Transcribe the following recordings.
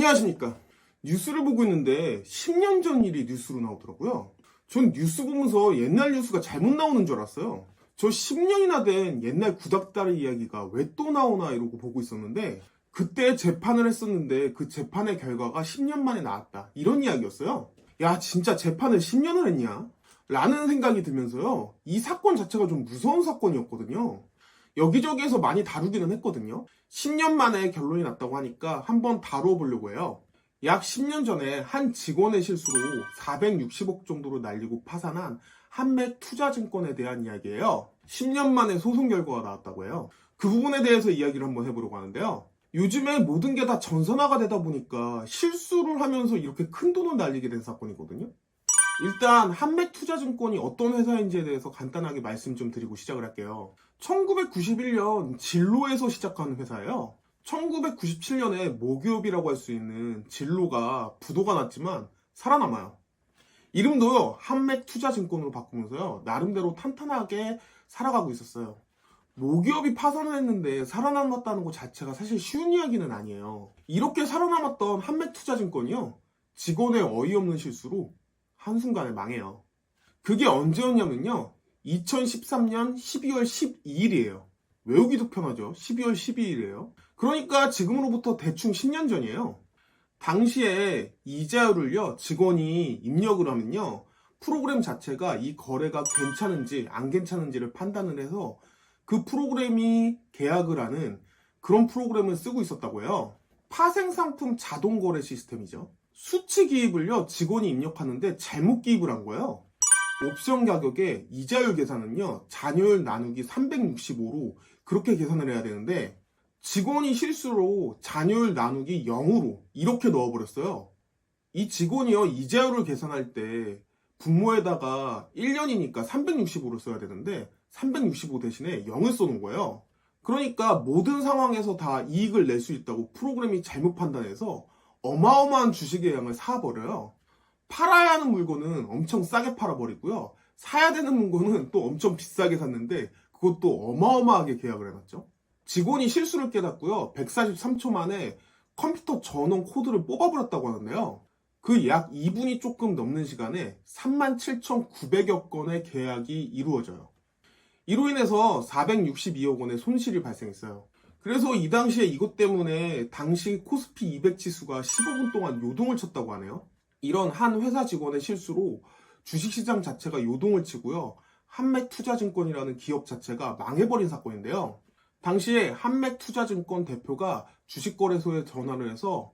안녕하십니까. 뉴스를 보고 있는데 10년 전 일이 뉴스로 나오더라고요. 전 뉴스 보면서 옛날 뉴스가 잘못 나오는 줄 알았어요. 저 10년이나 된 옛날 구닥다리 이야기가 왜 또 나오나 이러고 보고 있었는데, 그때 재판을 했었는데 그 재판의 결과가 10년 만에 나왔다, 이런 이야기였어요. 야, 진짜 재판을 10년을 했냐? 라는 생각이 들면서요, 이 사건 자체가 좀 무서운 사건이었거든요. 여기저기에서 많이 다루기는 했거든요. 10년 만에 결론이 났다고 하니까 한번 다뤄보려고 해요. 약 10년 전에 한 직원의 실수로 460억 정도로 날리고 파산한 한맥투자증권에 대한 이야기예요. 10년 만에 소송 결과가 나왔다고 해요. 그 부분에 대해서 이야기를 한번 해보려고 하는데요. 요즘에 모든 게 다 전산화가 되다 보니까 실수를 하면서 이렇게 큰 돈을 날리게 된 사건이거든요. 일단 한맥투자증권이 어떤 회사인지에 대해서 간단하게 말씀 좀 드리고 시작을 할게요. 1991년 진로에서 시작한 회사예요. 1997년에 모기업이라고 할 수 있는 진로가 부도가 났지만 살아남아요. 이름도요, 한맥투자증권으로 바꾸면서요, 나름대로 탄탄하게 살아가고 있었어요. 모기업이 파산을 했는데 살아남았다는 것 자체가 사실 쉬운 이야기는 아니에요. 이렇게 살아남았던 한맥투자증권이요, 직원의 어이없는 실수로 한순간에 망해요. 그게 언제였냐면요, 2013년 12월 12일이에요. 외우기도 편하죠. 12월 12일이에요. 그러니까 지금으로부터 대충 10년 전이에요. 당시에 이자율을요, 직원이 입력을 하면요, 프로그램 자체가 이 거래가 괜찮은지 안 괜찮은지를 판단을 해서 그 프로그램이 계약을 하는 그런 프로그램을 쓰고 있었다고 해요. 파생상품 자동거래 시스템이죠. 수치 기입을요, 직원이 입력하는데 잘못 기입을 한 거예요. 옵션 가격의 이자율 계산은요, 잔여율 나누기 365로 그렇게 계산을 해야 되는데, 직원이 실수로 잔여율 나누기 0으로 이렇게 넣어버렸어요. 이 직원이요, 이자율을 계산할 때 분모에다가 1년이니까 365를 써야 되는데 365 대신에 0을 써놓은 거예요. 그러니까 모든 상황에서 다 이익을 낼 수 있다고 프로그램이 잘못 판단해서 어마어마한 주식의 양을 사버려요. 팔아야 하는 물건은 엄청 싸게 팔아버리고요, 사야 되는 물건은 또 엄청 비싸게 샀는데 그것도 어마어마하게 계약을 해놨죠. 직원이 실수를 깨닫고요, 143초 만에 컴퓨터 전원 코드를 뽑아버렸다고 하는데요, 그 약 2분이 조금 넘는 시간에 37,900여 건의 계약이 이루어져요. 이로 인해서 462억 원의 손실이 발생했어요. 그래서 이 당시에 이것 때문에 당시 코스피 200 지수가 15분 동안 요동을 쳤다고 하네요. 이런 한 회사 직원의 실수로 주식시장 자체가 요동을 치고요, 한맥투자증권이라는 기업 자체가 망해버린 사건인데요. 당시에 한맥투자증권 대표가 주식거래소에 전화를 해서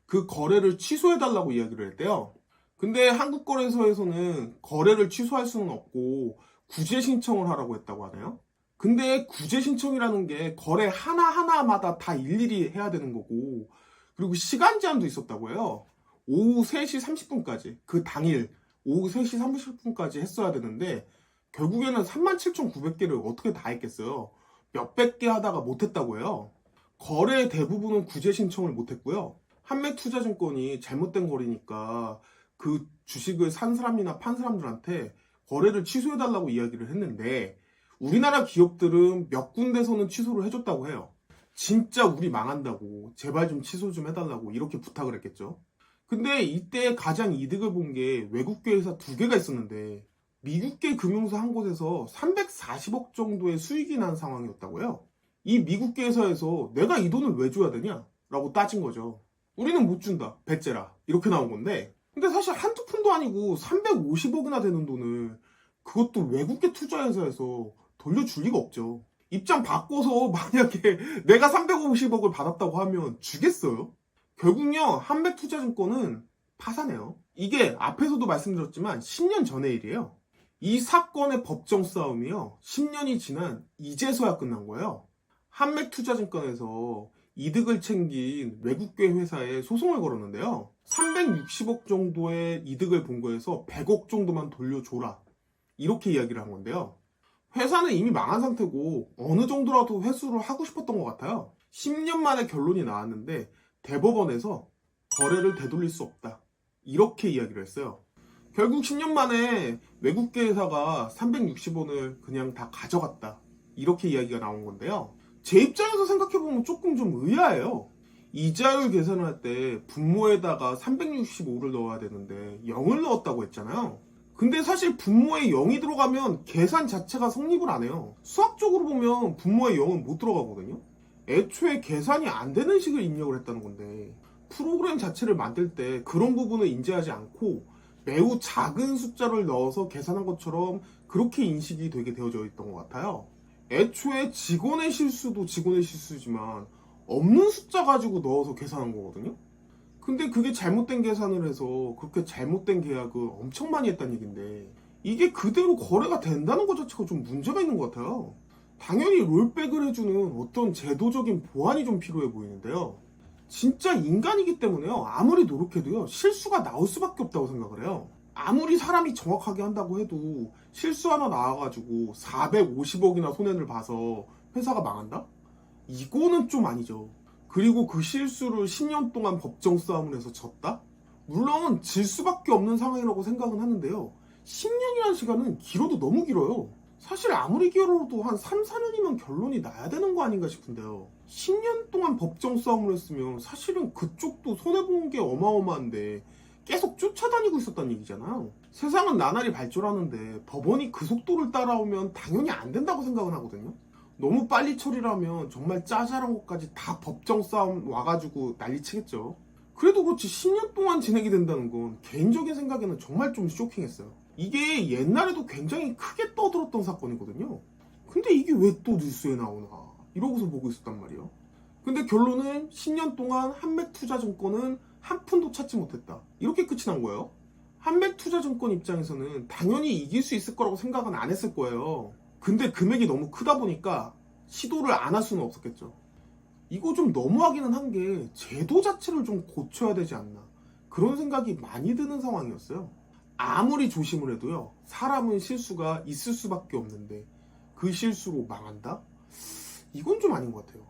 그 거래를 취소해달라고 이야기를 했대요. 근데 한국거래소에서는 거래를 취소할 수는 없고 구제 신청을 하라고 했다고 하네요. 근데 구제 신청이라는 게 거래 하나하나마다 다 일일이 해야 되는 거고, 그리고 시간 제한도 있었다고 해요. 오후 3시 30분까지, 그 당일 오후 3시 30분까지 했어야 되는데 결국에는 37,900개를 어떻게 다 했겠어요. 몇백 개 하다가 못했다고 해요. 거래의 대부분은 구제 신청을 못했고요, 한맥투자증권이 잘못된 거래니까 그 주식을 산 사람이나 판 사람들한테 거래를 취소해달라고 이야기를 했는데, 우리나라 기업들은 몇 군데서는 취소를 해줬다고 해요. 진짜 우리 망한다고 제발 좀 취소 좀 해달라고 이렇게 부탁을 했겠죠. 근데 이때 가장 이득을 본 게 외국계 회사 2개가 있었는데, 미국계 금융사 한 곳에서 340억 정도의 수익이 난 상황이었다고 해요. 이 미국계 회사에서 내가 이 돈을 왜 줘야 되냐? 라고 따진 거죠. 우리는 못 준다, 배째라, 이렇게 나온 건데, 근데 사실 한두 푼도 아니고 350억이나 되는 돈을, 그것도 외국계 투자회사에서 돌려줄 리가 없죠. 입장 바꿔서 만약에 내가 350억을 받았다고 하면 주겠어요? 결국요, 한맥투자증권은 파산해요. 이게 앞에서도 말씀드렸지만 10년 전의 일이에요. 이 사건의 법정 싸움이요, 10년이 지난 이제서야 끝난 거예요. 한맥투자증권에서 이득을 챙긴 외국계 회사에 소송을 걸었는데요, 360억 정도의 이득을 본 거에서 100억 정도만 돌려줘라, 이렇게 이야기를 한 건데요. 회사는 이미 망한 상태고 어느 정도라도 회수를 하고 싶었던 것 같아요. 10년 만에 결론이 나왔는데 대법원에서 거래를 되돌릴 수 없다, 이렇게 이야기를 했어요. 결국 10년 만에 외국계 회사가 360원을 그냥 다 가져갔다, 이렇게 이야기가 나온 건데요. 제 입장에서 생각해보면 조금 좀 의아해요. 이자율 계산할 때 분모에다가 365를 넣어야 되는데 0을 넣었다고 했잖아요. 근데 사실 분모에 0이 들어가면 계산 자체가 성립을 안 해요. 수학적으로 보면 분모에 0은 못 들어가거든요. 애초에 계산이 안 되는 식을 입력을 했다는 건데 프로그램 자체를 만들 때 그런 부분을 인지하지 않고 매우 작은 숫자를 넣어서 계산한 것처럼 그렇게 인식이 되게 되어져 있던 것 같아요. 애초에 직원의 실수도 직원의 실수지만 없는 숫자 가지고 넣어서 계산한 거거든요. 근데 그게 잘못된 계산을 해서 그렇게 잘못된 계약을 엄청 많이 했다는 얘긴데 이게 그대로 거래가 된다는 것 자체가 좀 문제가 있는 것 같아요. 당연히 롤백을 해주는 어떤 제도적인 보완이 좀 필요해 보이는데요. 진짜 인간이기 때문에요. 아무리 노력해도요. 실수가 나올 수밖에 없다고 생각을 해요. 아무리 사람이 정확하게 한다고 해도 실수 하나 나와가지고 450억이나 손해를 봐서 회사가 망한다? 이거는 좀 아니죠. 그리고 그 실수를 10년 동안 법정 싸움을 해서 졌다? 물론 질 수밖에 없는 상황이라고 생각은 하는데요. 10년이라는 시간은 길어도 너무 길어요. 사실 아무리 길어도 한 3, 4년이면 결론이 나야 되는 거 아닌가 싶은데요. 10년 동안 법정 싸움을 했으면 사실은 그쪽도 손해본 게 어마어마한데 계속 쫓아다니고 있었다는 얘기잖아요. 세상은 나날이 발전하는데 법원이 그 속도를 따라오면 당연히 안 된다고 생각은 하거든요. 너무 빨리 처리를 하면 정말 짜잘한 것까지 다 법정 싸움 와가지고 난리치겠죠. 그래도 그렇지 10년 동안 진행이 된다는 건 개인적인 생각에는 정말 좀 쇼킹했어요. 이게 옛날에도 굉장히 크게 떠들었던 사건이거든요. 근데 이게 왜 또 뉴스에 나오나 이러고서 보고 있었단 말이에요. 근데 결론은 10년 동안 한맥투자증권은 한 푼도 찾지 못했다. 이렇게 끝이 난 거예요. 한맥투자증권 입장에서는 당연히 이길 수 있을 거라고 생각은 안 했을 거예요. 근데 금액이 너무 크다 보니까 시도를 안 할 수는 없었겠죠. 이거 좀 너무하기는 한 게 제도 자체를 좀 고쳐야 되지 않나 그런 생각이 많이 드는 상황이었어요. 아무리 조심을 해도요. 사람은 실수가 있을 수밖에 없는데 그 실수로 망한다? 이건 좀 아닌 것 같아요.